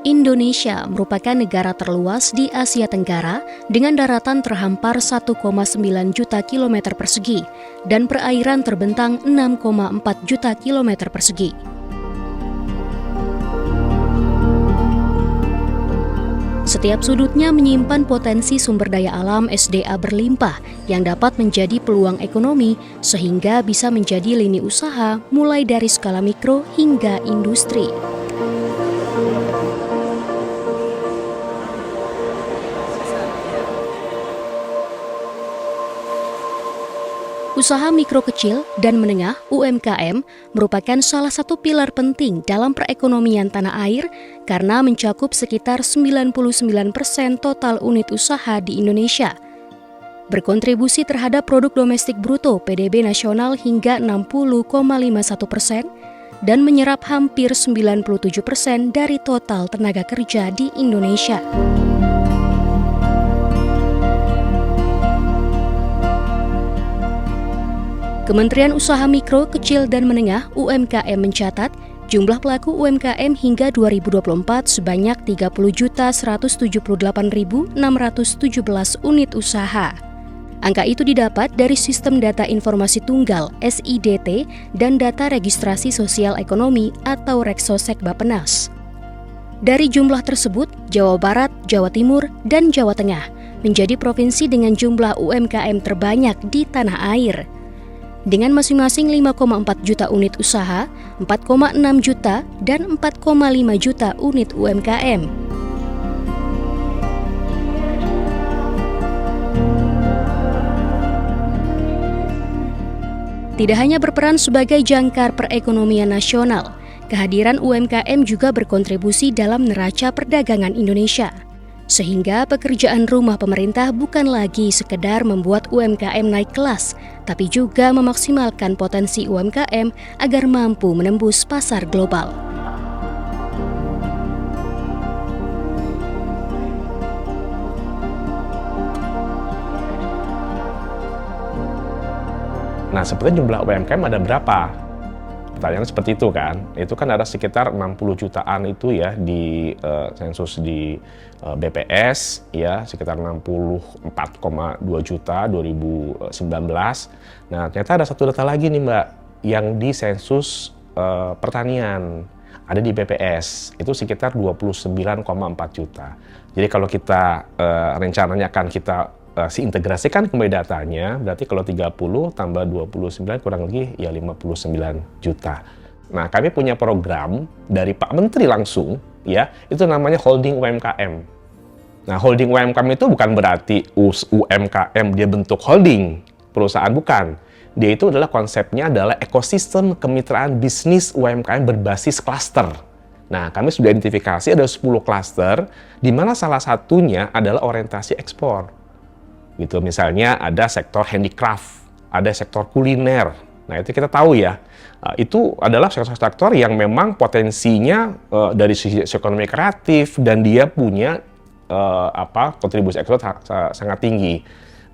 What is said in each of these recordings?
Indonesia merupakan negara terluas di Asia Tenggara dengan daratan terhampar 1,9 juta kilometer persegi dan perairan terbentang 6,4 juta kilometer persegi. Setiap sudutnya menyimpan potensi sumber daya alam SDA berlimpah yang dapat menjadi peluang ekonomi sehingga bisa menjadi lini usaha mulai dari skala mikro hingga industri. Usaha mikro kecil dan menengah (UMKM) merupakan salah satu pilar penting dalam perekonomian tanah air karena mencakup sekitar 99% total unit usaha di Indonesia. Berkontribusi terhadap produk domestik bruto PDB nasional hingga 60,51% dan menyerap hampir 97% dari total tenaga kerja di Indonesia. Kementerian Usaha Mikro, Kecil, dan Menengah (UMKM) mencatat jumlah pelaku UMKM hingga 2024 sebanyak 30.178.617 unit usaha. Angka itu didapat dari Sistem Data Informasi Tunggal (SIDT) dan Data Registrasi Sosial Ekonomi atau Reksosek Bappenas. Dari jumlah tersebut, Jawa Barat, Jawa Timur, dan Jawa Tengah menjadi provinsi dengan jumlah UMKM terbanyak di tanah air. Dengan masing-masing 5,4 juta unit usaha, 4,6 juta, dan 4,5 juta unit UMKM. Tidak hanya berperan sebagai jangkar perekonomian nasional, kehadiran UMKM juga berkontribusi dalam neraca perdagangan Indonesia. Sehingga pekerjaan rumah pemerintah bukan lagi sekedar membuat UMKM naik kelas, tapi juga memaksimalkan potensi UMKM agar mampu menembus pasar global. Nah, sebetulnya jumlah UMKM ada berapa? Pertanyaan seperti itu kan. Itu kan ada sekitar 60 jutaan itu ya di sensus di BPS ya, sekitar 64,2 juta 2019. Nah, ternyata ada satu data lagi nih Mbak yang di sensus pertanian ada di BPS itu sekitar 29,4 juta. Jadi kalau kita rencananya akan kita integrasikan kembali datanya, berarti kalau 30 tambah 29 kurang lebih ya 59 juta. Nah, kami punya program dari Pak Menteri langsung, ya, itu namanya holding UMKM. Nah, holding UMKM itu bukan berarti UMKM dia bentuk holding, perusahaan bukan. Dia itu adalah konsepnya adalah ekosistem kemitraan bisnis UMKM berbasis klaster. Nah, kami sudah identifikasi ada 10 klaster, di mana salah satunya adalah orientasi ekspor. Gitu, misalnya ada sektor handicraft, ada sektor kuliner. Nah, itu kita tahu ya, itu adalah sektor-sektor yang memang potensinya dari sisi ekonomi kreatif dan dia punya kontribusi ekspor sangat tinggi.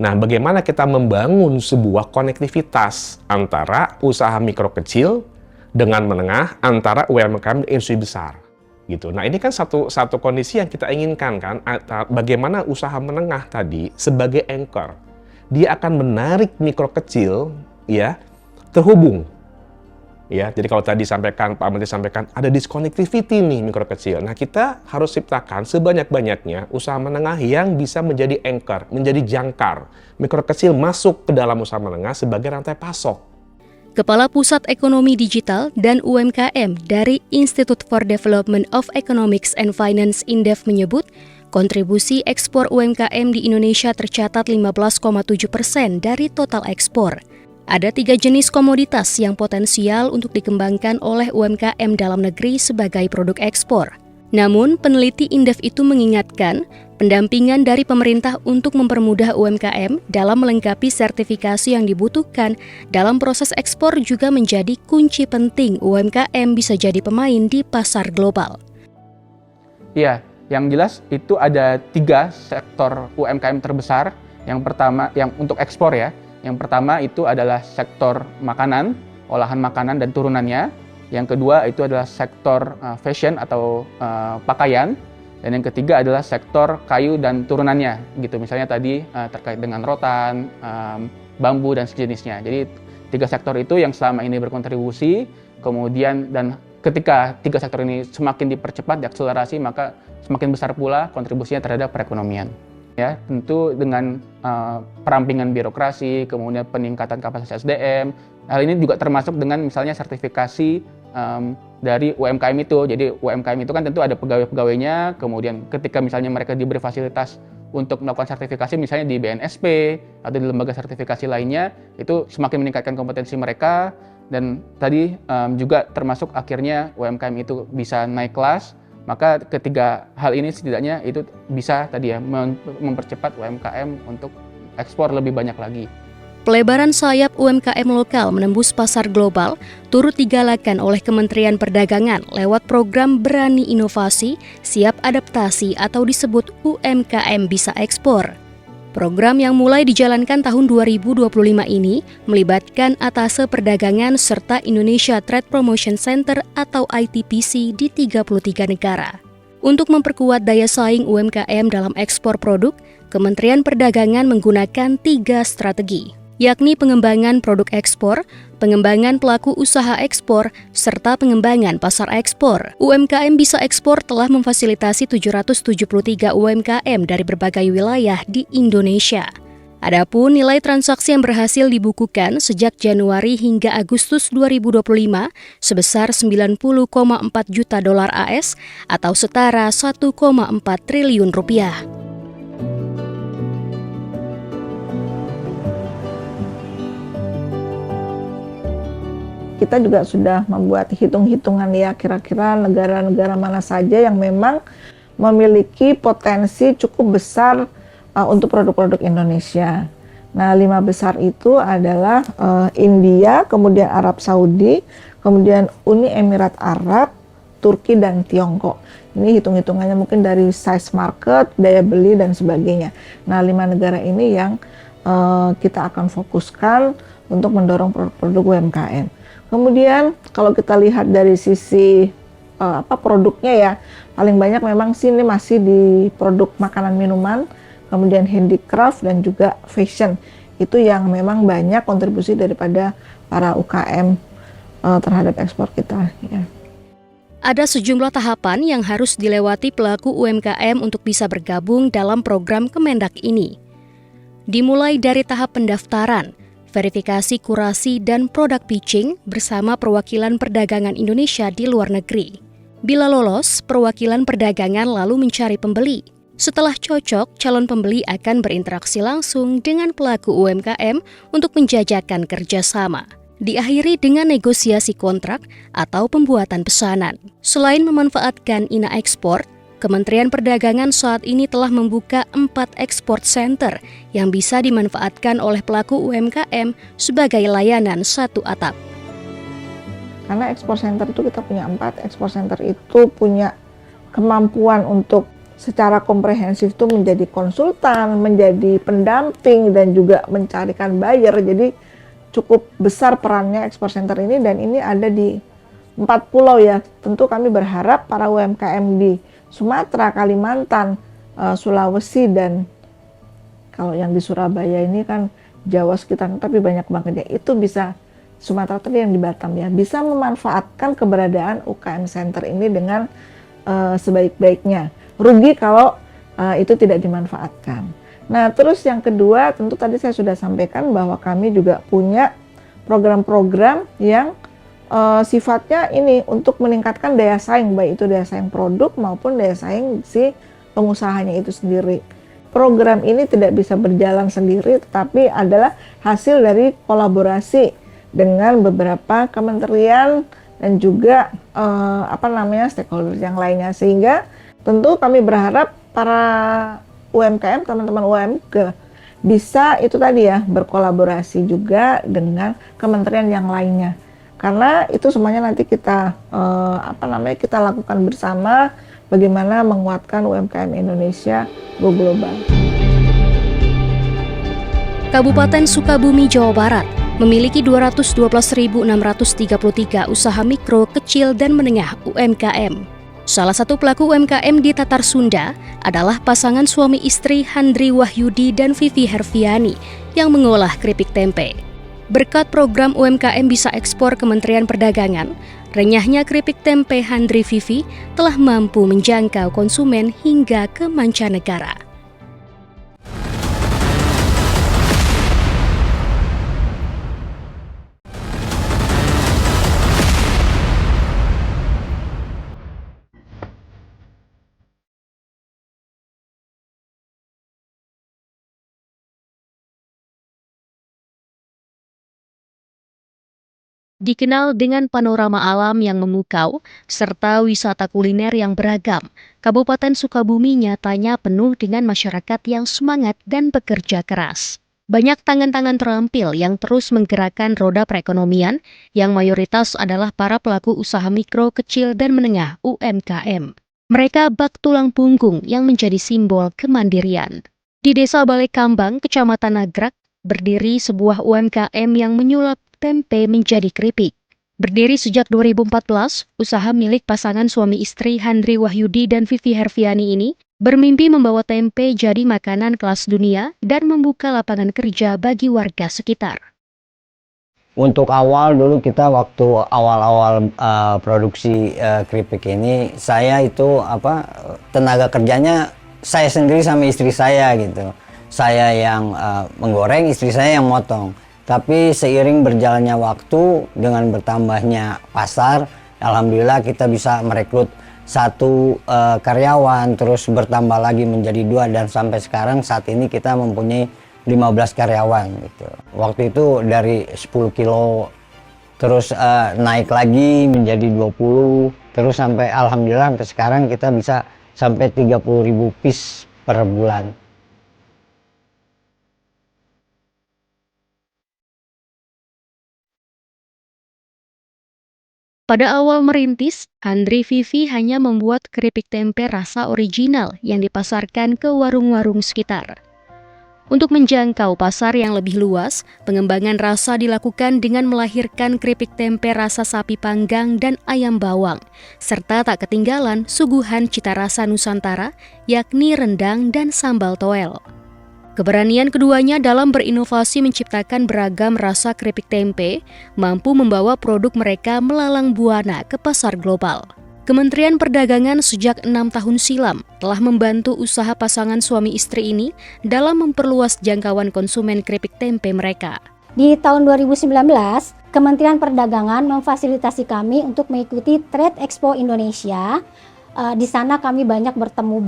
Nah, bagaimana kita membangun sebuah konektivitas antara usaha mikro kecil dengan menengah, antara UMKM dan industri besar. Gitu. Nah, ini kan satu kondisi yang kita inginkan kan, bagaimana usaha menengah tadi sebagai anchor, dia akan menarik mikro kecil ya terhubung. Ya, jadi kalau tadi Pak Menteri sampaikan ada disconnectivity nih mikro kecil. Nah, kita harus ciptakan sebanyak-banyaknya usaha menengah yang bisa menjadi anchor, menjadi jangkar. Mikro kecil masuk ke dalam usaha menengah sebagai rantai pasok. Kepala Pusat Ekonomi Digital dan UMKM dari Institute for Development of Economics and Finance (INDEF) menyebut, kontribusi ekspor UMKM di Indonesia tercatat 15,7% dari total ekspor. Ada 3 jenis komoditas yang potensial untuk dikembangkan oleh UMKM dalam negeri sebagai produk ekspor. Namun, peneliti INDEF itu mengingatkan, pendampingan dari pemerintah untuk mempermudah UMKM dalam melengkapi sertifikasi yang dibutuhkan dalam proses ekspor juga menjadi kunci penting UMKM bisa jadi pemain di pasar global. Iya, yang jelas itu ada 3 sektor UMKM terbesar. Yang pertama, yang untuk ekspor ya. Yang pertama itu adalah sektor makanan, olahan makanan dan turunannya. Yang kedua itu adalah sektor fashion atau pakaian. Dan yang ketiga adalah sektor kayu dan turunannya, gitu. Misalnya tadi terkait dengan rotan, bambu dan sejenisnya. Jadi 3 sektor itu yang selama ini berkontribusi, kemudian dan ketika 3 sektor ini semakin dipercepat, diakselerasi, maka semakin besar pula kontribusinya terhadap perekonomian. Ya, tentu dengan perampingan birokrasi, kemudian peningkatan kapasitas SDM. Hal ini juga termasuk dengan misalnya sertifikasi dari UMKM itu. Jadi UMKM itu kan tentu ada pegawai-pegawainya, kemudian ketika misalnya mereka diberi fasilitas untuk melakukan sertifikasi misalnya di BNSP atau di lembaga sertifikasi lainnya, itu semakin meningkatkan kompetensi mereka. Dan tadi juga termasuk akhirnya UMKM itu bisa naik kelas. Maka ketiga hal ini setidaknya itu bisa tadi ya mempercepat UMKM untuk ekspor lebih banyak lagi. Pelebaran sayap UMKM lokal menembus pasar global turut digalakan oleh Kementerian Perdagangan lewat program Berani Inovasi, Siap Adaptasi atau disebut UMKM Bisa Ekspor. Program yang mulai dijalankan tahun 2025 ini melibatkan Atase Perdagangan serta Indonesia Trade Promotion Center atau ITPC di 33 negara. Untuk memperkuat daya saing UMKM dalam ekspor produk, Kementerian Perdagangan menggunakan 3 strategi, yakni pengembangan produk ekspor, pengembangan pelaku usaha ekspor, serta pengembangan pasar ekspor. UMKM Bisa Ekspor telah memfasilitasi 773 UMKM dari berbagai wilayah di Indonesia. Adapun nilai transaksi yang berhasil dibukukan sejak Januari hingga Agustus 2025 sebesar 90,4 juta dolar AS atau setara 1,4 triliun rupiah. Kita juga sudah membuat hitung-hitungan ya, kira-kira negara-negara mana saja yang memang memiliki potensi cukup besar untuk produk-produk Indonesia. Nah, 5 besar itu adalah India, kemudian Arab Saudi, kemudian Uni Emirat Arab, Turki, dan Tiongkok. Ini hitung-hitungannya mungkin dari size market, daya beli, dan sebagainya. Nah, 5 negara ini yang kita akan fokuskan untuk mendorong produk-produk UMKM. Kemudian kalau kita lihat dari sisi produknya ya, paling banyak memang sini masih di produk makanan minuman, kemudian handicraft dan juga fashion. Itu yang memang banyak kontribusi daripada para UKM terhadap ekspor kita ya. Ada sejumlah tahapan yang harus dilewati pelaku UMKM untuk bisa bergabung dalam program Kemendak ini. Dimulai dari tahap pendaftaran, verifikasi kurasi dan produk pitching bersama perwakilan perdagangan Indonesia di luar negeri. Bila lolos, perwakilan perdagangan lalu mencari pembeli. Setelah cocok, calon pembeli akan berinteraksi langsung dengan pelaku UMKM untuk menjajakan kerjasama. Diakhiri dengan negosiasi kontrak atau pembuatan pesanan. Selain memanfaatkan INA Ekspor, Kementerian Perdagangan saat ini telah membuka 4 export center yang bisa dimanfaatkan oleh pelaku UMKM sebagai layanan satu atap. Karena export center itu kita punya 4, export center itu punya kemampuan untuk secara komprehensif itu menjadi konsultan, menjadi pendamping, dan juga mencarikan buyer. Jadi cukup besar perannya export center ini, dan ini ada di 4 pulau ya. Tentu kami berharap para UMKM di Sumatera, Kalimantan, Sulawesi, dan kalau yang di Surabaya ini kan Jawa sekitar, tapi banyak banget ya. Itu bisa Sumatera tadi yang di Batam ya, bisa memanfaatkan keberadaan UKM Center ini dengan sebaik-baiknya. Rugi kalau itu tidak dimanfaatkan. Nah, terus yang kedua, tentu tadi saya sudah sampaikan bahwa kami juga punya program-program yang sifatnya ini untuk meningkatkan daya saing, baik itu daya saing produk maupun daya saing si pengusahanya itu sendiri. Program ini tidak bisa berjalan sendiri, tetapi adalah hasil dari kolaborasi dengan beberapa kementerian dan juga stakeholder yang lainnya, sehingga tentu kami berharap para UMKM, teman-teman UMKM bisa itu tadi ya, berkolaborasi juga dengan kementerian yang lainnya. Karena itu semuanya nanti kita kita lakukan bersama bagaimana menguatkan UMKM Indonesia go global. Kabupaten Sukabumi, Jawa Barat memiliki 212.633 usaha mikro, kecil, dan menengah UMKM. Salah satu pelaku UMKM di Tatar Sunda adalah pasangan suami istri Handri Wahyudi dan Vivi Herfiani yang mengolah keripik tempe. Berkat program UMKM Bisa Ekspor Kementerian Perdagangan, renyahnya keripik tempe Handri Vivi telah mampu menjangkau konsumen hingga ke mancanegara. Dikenal dengan panorama alam yang memukau, serta wisata kuliner yang beragam, Kabupaten Sukabumi nyatanya penuh dengan masyarakat yang semangat dan bekerja keras. Banyak tangan-tangan terampil yang terus menggerakkan roda perekonomian, yang mayoritas adalah para pelaku usaha mikro, kecil, dan menengah UMKM. Mereka bak tulang punggung yang menjadi simbol kemandirian. Di Desa Balai Kambang, Kecamatan Nagrak, berdiri sebuah UMKM yang menyulap tempe menjadi keripik. Berdiri sejak 2014, usaha milik pasangan suami istri Handri Wahyudi dan Vivi Herfiani ini bermimpi membawa tempe jadi makanan kelas dunia dan membuka lapangan kerja bagi warga sekitar. Untuk awal dulu kita waktu awal-awal produksi keripik ini, saya itu tenaga kerjanya saya sendiri sama istri saya gitu. Saya yang menggoreng, istri saya yang motong. Tapi seiring berjalannya waktu dengan bertambahnya pasar, alhamdulillah kita bisa merekrut 1 karyawan, terus bertambah lagi menjadi 2, dan sampai sekarang saat ini kita mempunyai 15 karyawan gitu. Waktu itu dari 10 kilo terus naik lagi menjadi 20, terus sampai alhamdulillah sampai sekarang kita bisa sampai 30.000 piece per bulan. Pada awal merintis, Handri Vivi hanya membuat keripik tempe rasa original yang dipasarkan ke warung-warung sekitar. Untuk menjangkau pasar yang lebih luas, pengembangan rasa dilakukan dengan melahirkan keripik tempe rasa sapi panggang dan ayam bawang, serta tak ketinggalan suguhan cita rasa Nusantara, yakni rendang dan sambal toel. Keberanian keduanya dalam berinovasi menciptakan beragam rasa keripik tempe mampu membawa produk mereka melalang buana ke pasar global. Kementerian Perdagangan sejak 6 tahun silam telah membantu usaha pasangan suami istri ini dalam memperluas jangkauan konsumen keripik tempe mereka. Di tahun 2019, Kementerian Perdagangan memfasilitasi kami untuk mengikuti Trade Expo Indonesia. Di sana kami banyak bertemu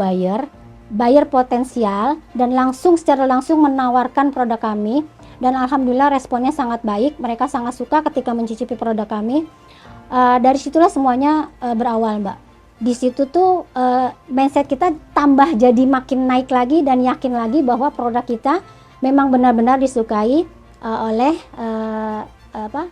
buyer potensial, dan secara langsung menawarkan produk kami, dan alhamdulillah responnya sangat baik. Mereka sangat suka ketika mencicipi produk kami. Dari situlah semuanya berawal, Mbak. Di situ tuh mindset kita tambah jadi makin naik lagi dan yakin lagi bahwa produk kita memang benar-benar disukai oleh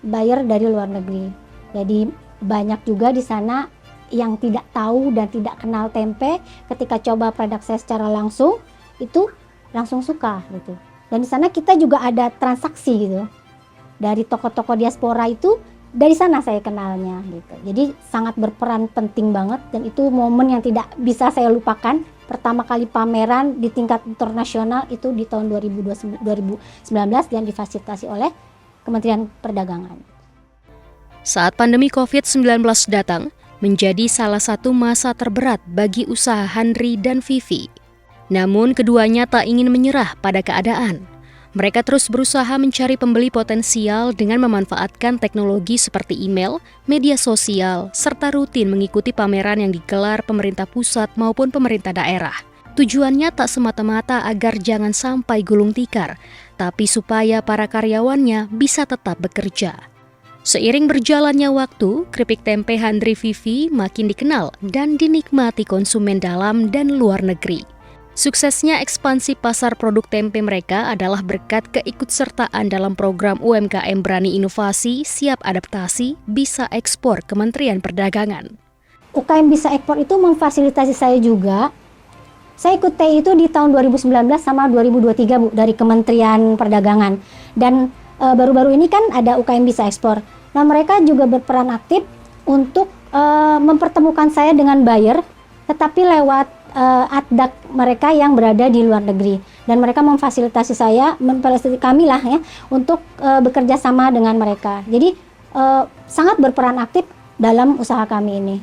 buyer dari luar negeri. Jadi banyak juga di sana yang tidak tahu dan tidak kenal tempe, ketika coba produk saya secara langsung itu langsung suka gitu. Dan di sana kita juga ada transaksi gitu. Dari toko-toko diaspora itu dari sana saya kenalnya gitu. Jadi sangat berperan penting banget, dan itu momen yang tidak bisa saya lupakan. Pertama kali pameran di tingkat internasional itu di tahun 2019 yang difasilitasi oleh Kementerian Perdagangan. Saat pandemi COVID-19 datang, menjadi salah satu masa terberat bagi usaha Handri dan Vivi. Namun keduanya tak ingin menyerah pada keadaan. Mereka terus berusaha mencari pembeli potensial dengan memanfaatkan teknologi seperti email, media sosial, serta rutin mengikuti pameran yang digelar pemerintah pusat maupun pemerintah daerah. Tujuannya tak semata-mata agar jangan sampai gulung tikar, tapi supaya para karyawannya bisa tetap bekerja. Seiring berjalannya waktu, keripik tempe Handri Vivi makin dikenal dan dinikmati konsumen dalam dan luar negeri. Suksesnya ekspansi pasar produk tempe mereka adalah berkat keikutsertaan dalam program UMKM Berani Inovasi, Siap Adaptasi, Bisa Ekspor Kementerian Perdagangan. UKM Bisa Ekspor itu memfasilitasi saya juga. Saya ikut TI itu di tahun 2019 sama 2023, Bu, dari Kementerian Perdagangan. Dan baru-baru ini kan ada UKM Bisa Ekspor. Nah, mereka juga berperan aktif untuk mempertemukan saya dengan buyer, tetapi lewat addak mereka yang berada di luar negeri, dan mereka memfasilitasi kami lah ya untuk bekerja sama dengan mereka. Jadi sangat berperan aktif dalam usaha kami ini.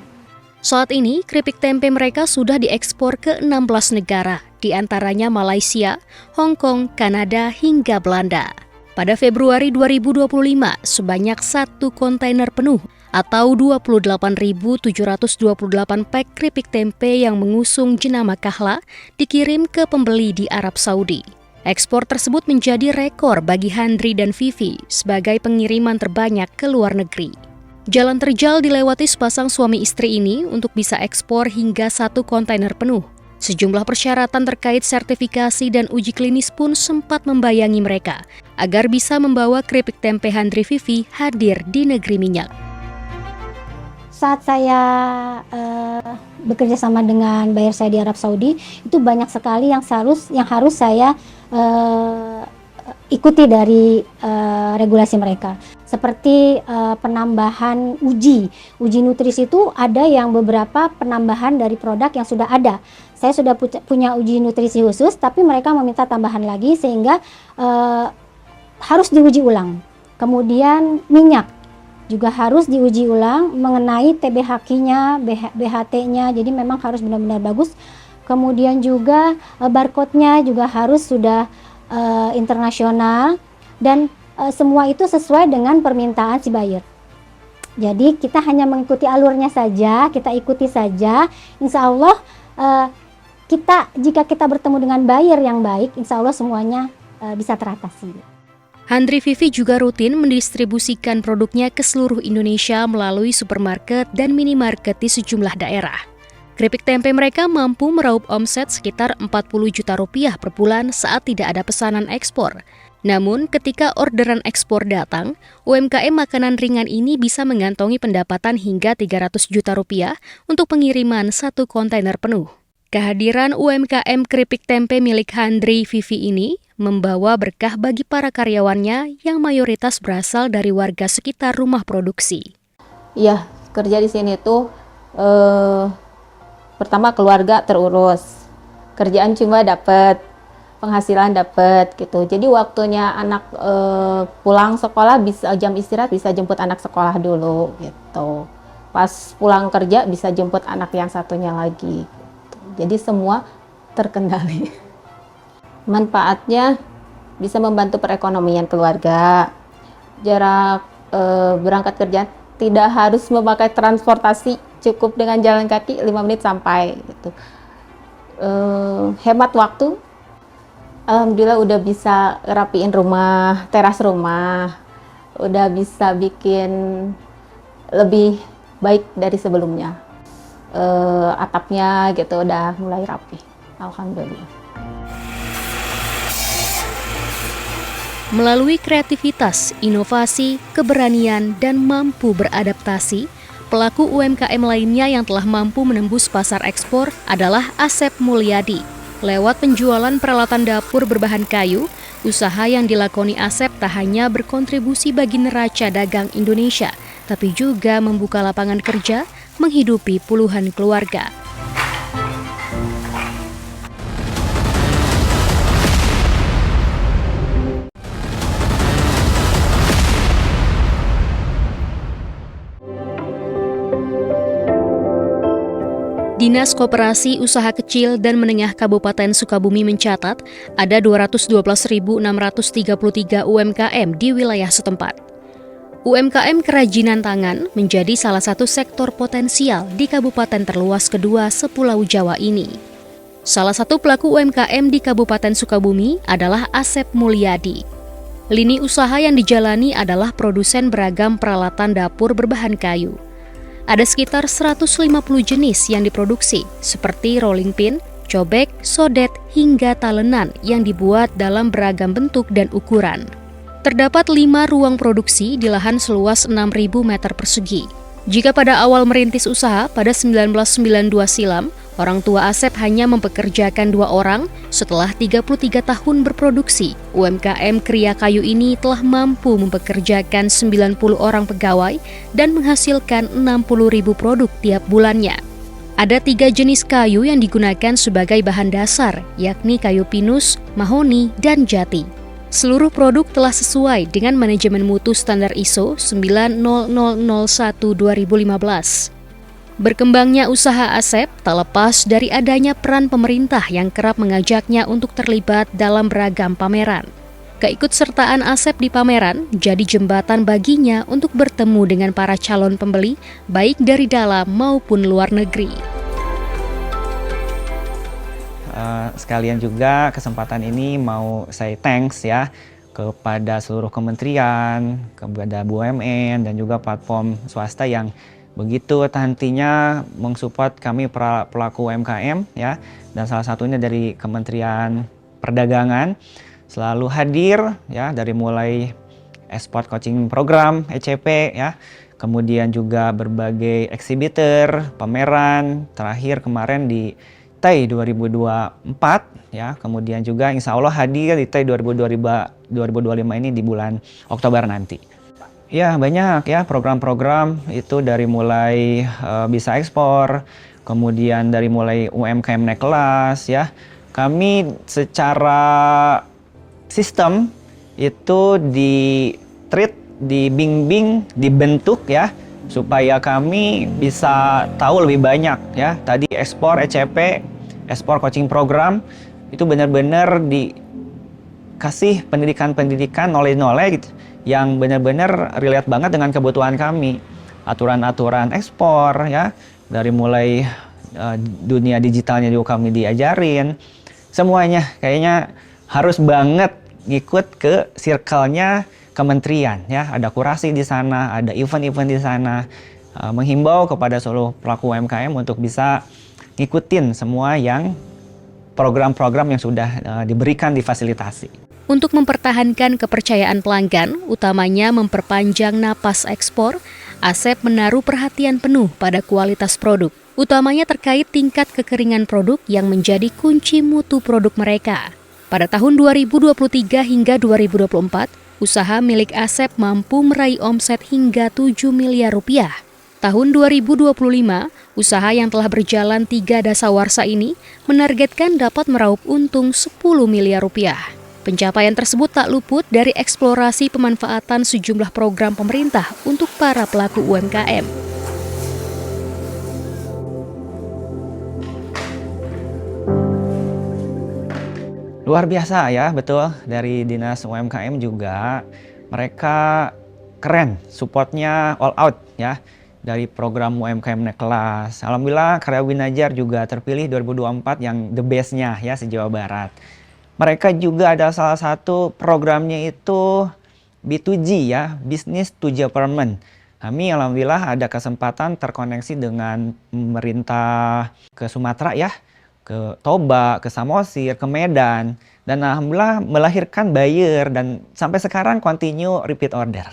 Saat ini, keripik tempe mereka sudah diekspor ke 16 negara, di antaranya Malaysia, Hong Kong, Kanada, hingga Belanda. Pada Februari 2025, sebanyak 1 kontainer penuh atau 28.728 pak keripik tempe yang mengusung jenama Kahla dikirim ke pembeli di Arab Saudi. Ekspor tersebut menjadi rekor bagi Handri dan Vivi sebagai pengiriman terbanyak ke luar negeri. Jalan terjal dilewati sepasang suami istri ini untuk bisa ekspor hingga 1 kontainer penuh. Sejumlah persyaratan terkait sertifikasi dan uji klinis pun sempat membayangi mereka agar bisa membawa keripik tempe Handri Vivi hadir di negeri minyak. Saat saya bekerja sama dengan buyer saya di Arab Saudi, itu banyak sekali yang harus saya ikuti dari regulasi mereka. Seperti penambahan uji nutrisi, itu ada yang beberapa penambahan dari produk yang sudah ada. Saya sudah punya uji nutrisi khusus, tapi mereka meminta tambahan lagi sehingga harus diuji ulang. Kemudian minyak juga harus diuji ulang mengenai TBHQ-nya, BHT-nya, jadi memang harus benar-benar bagus. Kemudian juga barcode-nya juga harus sudah internasional, dan semua itu sesuai dengan permintaan si buyer. Jadi kita hanya mengikuti alurnya saja, kita ikuti saja. Insya Allah jika kita bertemu dengan buyer yang baik, insya Allah semuanya bisa teratasi. Handri Vivi juga rutin mendistribusikan produknya ke seluruh Indonesia melalui supermarket dan minimarket di sejumlah daerah. Keripik tempe mereka mampu meraup omset sekitar 40 juta rupiah per bulan saat tidak ada pesanan ekspor. Namun, ketika orderan ekspor datang, UMKM makanan ringan ini bisa mengantongi pendapatan hingga 300 juta rupiah untuk pengiriman 1 kontainer penuh. Kehadiran UMKM keripik tempe milik Handri Vivi ini membawa berkah bagi para karyawannya yang mayoritas berasal dari warga sekitar rumah produksi. Iya, kerja di sini tuh pertama keluarga terurus, kerjaan cuma dapat, penghasilan dapat gitu. Jadi waktunya anak pulang sekolah, bisa jam istirahat bisa jemput anak sekolah dulu gitu. Pas pulang kerja bisa jemput anak yang satunya lagi. Gitu. Jadi semua terkendali. Manfaatnya bisa membantu perekonomian keluarga. Jarak berangkat kerja tidak harus memakai transportasi, cukup dengan jalan kaki 5 menit sampai gitu. Hemat waktu. Alhamdulillah udah bisa rapiin rumah, teras rumah, udah bisa bikin lebih baik dari sebelumnya. Atapnya gitu udah mulai rapi, alhamdulillah. Melalui kreativitas, inovasi, keberanian, dan mampu beradaptasi, pelaku UMKM lainnya yang telah mampu menembus pasar ekspor adalah Asep Mulyadi. Lewat penjualan peralatan dapur berbahan kayu, usaha yang dilakoni Asep tak hanya berkontribusi bagi neraca dagang Indonesia, tapi juga membuka lapangan kerja, menghidupi puluhan keluarga. Dinas Koperasi Usaha Kecil dan Menengah Kabupaten Sukabumi mencatat ada 212.633 UMKM di wilayah setempat. UMKM kerajinan tangan menjadi salah satu sektor potensial di kabupaten terluas kedua sepulau Jawa ini. Salah satu pelaku UMKM di Kabupaten Sukabumi adalah Asep Mulyadi. Lini usaha yang dijalani adalah produsen beragam peralatan dapur berbahan kayu. Ada sekitar 150 jenis yang diproduksi, seperti rolling pin, cobek, sodet, hingga talenan yang dibuat dalam beragam bentuk dan ukuran. Terdapat 5 ruang produksi di lahan seluas 6.000 meter persegi. Jika pada awal merintis usaha pada 1992 silam, Orang tua Asep hanya mempekerjakan 2 orang. Setelah 33 tahun berproduksi, UMKM Kria Kayu ini telah mampu mempekerjakan 90 orang pegawai dan menghasilkan 60.000 produk tiap bulannya. Ada 3 jenis kayu yang digunakan sebagai bahan dasar, yakni kayu pinus, mahoni, dan jati. Seluruh produk telah sesuai dengan manajemen mutu standar ISO 90001-2015. Berkembangnya usaha Asep tak lepas dari adanya peran pemerintah yang kerap mengajaknya untuk terlibat dalam beragam pameran. Keikutsertaan Asep di pameran jadi jembatan baginya untuk bertemu dengan para calon pembeli, baik dari dalam maupun luar negeri. Sekalian juga kesempatan ini mau saya thanks ya kepada seluruh kementerian, kepada BUMN dan juga platform swasta yang begitu hati-hatinya mensupport kami pelaku UMKM ya, dan salah satunya dari Kementerian Perdagangan selalu hadir ya, dari mulai Export Coaching Program ECP ya, kemudian juga berbagai exhibitor, pameran, terakhir kemarin di TAI 2024 ya, kemudian juga insya Allah hadir di TAI 2025 ini di bulan Oktober nanti. Ya banyak ya program-program itu, dari mulai bisa ekspor, kemudian dari mulai UMKM naik kelas ya. Kami secara sistem itu di-treat, dibimbing, dibentuk ya, supaya kami bisa tahu lebih banyak ya. Tadi ekspor ECP, ekspor coaching program, itu benar-benar dikasih pendidikan-pendidikan, knowledge gitu, yang benar-benar relate banget dengan kebutuhan kami. Aturan-aturan ekspor ya, dari mulai dunia digitalnya juga kami diajarin. Semuanya kayaknya harus banget ngikut ke circle-nya kementerian ya. Ada kurasi di sana, ada event-event di sana. Menghimbau kepada seluruh pelaku UMKM untuk bisa ngikutin semua yang program-program yang sudah diberikan, difasilitasi. Untuk mempertahankan kepercayaan pelanggan, utamanya memperpanjang napas ekspor, Asep menaruh perhatian penuh pada kualitas produk, utamanya terkait tingkat kekeringan produk yang menjadi kunci mutu produk mereka. Pada tahun 2023 hingga 2024, usaha milik Asep mampu meraih omset hingga 7 miliar rupiah. Tahun 2025, usaha yang telah berjalan 3 dasawarsa ini menargetkan dapat meraup untung 10 miliar rupiah. Pencapaian tersebut tak luput dari eksplorasi pemanfaatan sejumlah program pemerintah untuk para pelaku UMKM. Luar biasa ya, betul. Dari Dinas UMKM juga, mereka keren, supportnya all out ya. Dari program UMKM naik kelas. Alhamdulillah Karya Winajar juga terpilih 2024 yang the best-nya ya se-Jawa Barat. Mereka juga ada salah satu programnya itu B2G ya, Business to Government. Kami alhamdulillah ada kesempatan terkoneksi dengan pemerintah ke Sumatera ya, ke Toba, ke Samosir, ke Medan. Dan alhamdulillah melahirkan buyer dan sampai sekarang continue repeat order.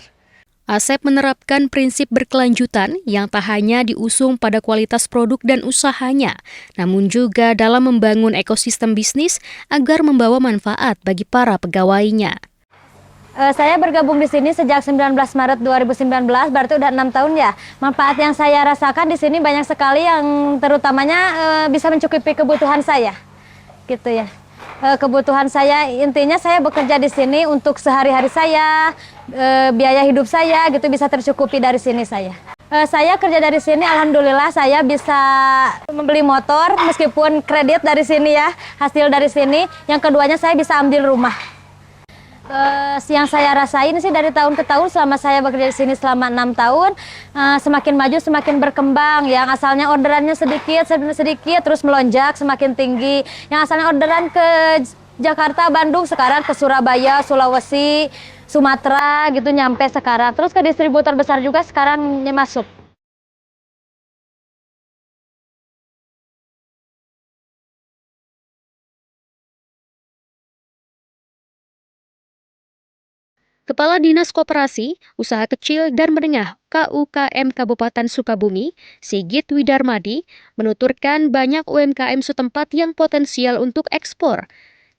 Asep menerapkan prinsip berkelanjutan yang tak hanya diusung pada kualitas produk dan usahanya, namun juga dalam membangun ekosistem bisnis agar membawa manfaat bagi para pegawainya. Saya bergabung di sini sejak 19 Maret 2019, berarti udah 6 tahun ya. Manfaat yang saya rasakan di sini banyak sekali, yang terutamanya bisa mencukupi kebutuhan saya, gitu ya. Kebutuhan saya, intinya saya bekerja di sini untuk sehari-hari saya, biaya hidup saya gitu bisa tercukupi dari sini saya. Saya kerja dari sini, alhamdulillah saya bisa membeli motor meskipun kredit dari sini ya, hasil dari sini. Yang keduanya saya bisa ambil rumah. Yang saya rasain sih dari tahun ke tahun selama saya bekerja di sini selama 6 tahun, semakin maju semakin berkembang. Yang asalnya orderannya sedikit terus melonjak semakin tinggi. Yang asalnya orderan ke Jakarta, Bandung, sekarang ke Surabaya, Sulawesi, Sumatera gitu nyampe sekarang. Terus ke distributor besar juga sekarang masuk. Kepala Dinas Koperasi, Usaha Kecil dan Menengah KUKM Kabupaten Sukabumi, Sigit Widarmadi, menuturkan banyak UMKM setempat yang potensial untuk ekspor.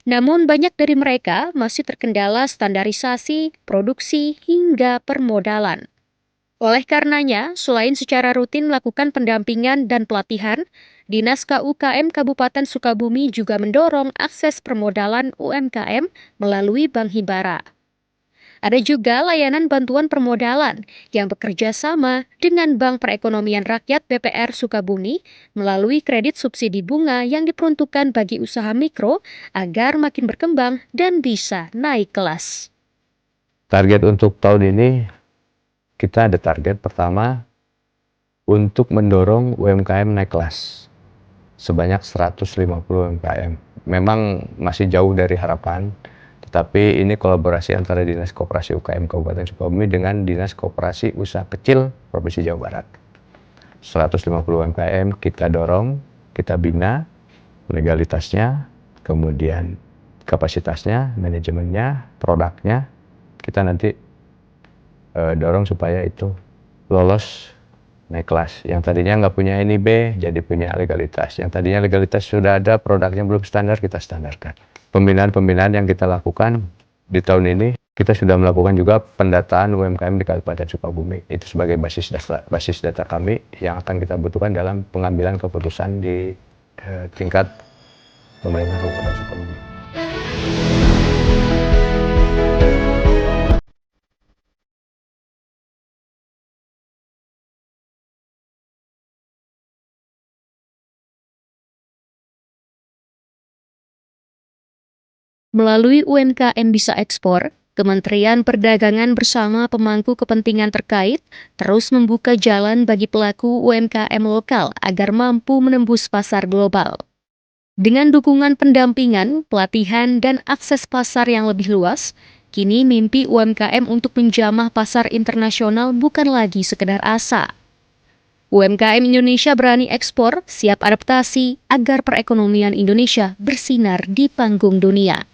Namun banyak dari mereka masih terkendala standarisasi, produksi, hingga permodalan. Oleh karenanya, selain secara rutin melakukan pendampingan dan pelatihan, Dinas KUKM Kabupaten Sukabumi juga mendorong akses permodalan UMKM melalui Bank Himbara. Ada juga layanan bantuan permodalan yang bekerja sama dengan Bank Perekonomian Rakyat BPR Sukabumi melalui kredit subsidi bunga yang diperuntukkan bagi usaha mikro agar makin berkembang dan bisa naik kelas. Target untuk tahun ini, kita ada target pertama untuk mendorong UMKM naik kelas sebanyak 150 UMKM. Memang masih jauh dari harapan, tetapi ini kolaborasi antara Dinas Koperasi UKM Kabupaten Sukabumi dengan Dinas Koperasi Usaha Kecil Provinsi Jawa Barat. 150 UMKM kita dorong, kita bina legalitasnya, kemudian kapasitasnya, manajemennya, produknya, kita nanti dorong supaya itu lolos naik kelas. Yang tadinya nggak punya NIB, jadi punya legalitas. Yang tadinya legalitas sudah ada, produknya belum standar, kita standarkan. Pembinaan-pembinaan yang kita lakukan di tahun ini, kita sudah melakukan juga pendataan UMKM di Kabupaten Sukabumi. Itu sebagai basis data kami yang akan kita butuhkan dalam pengambilan keputusan di tingkat pemerintah Kabupaten Sukabumi. Melalui UMKM Bisa Ekspor, Kementerian Perdagangan bersama pemangku kepentingan terkait terus membuka jalan bagi pelaku UMKM lokal agar mampu menembus pasar global. Dengan dukungan pendampingan, pelatihan, dan akses pasar yang lebih luas, kini mimpi UMKM untuk menjamah pasar internasional bukan lagi sekedar asa. UMKM Indonesia berani ekspor, siap adaptasi agar perekonomian Indonesia bersinar di panggung dunia.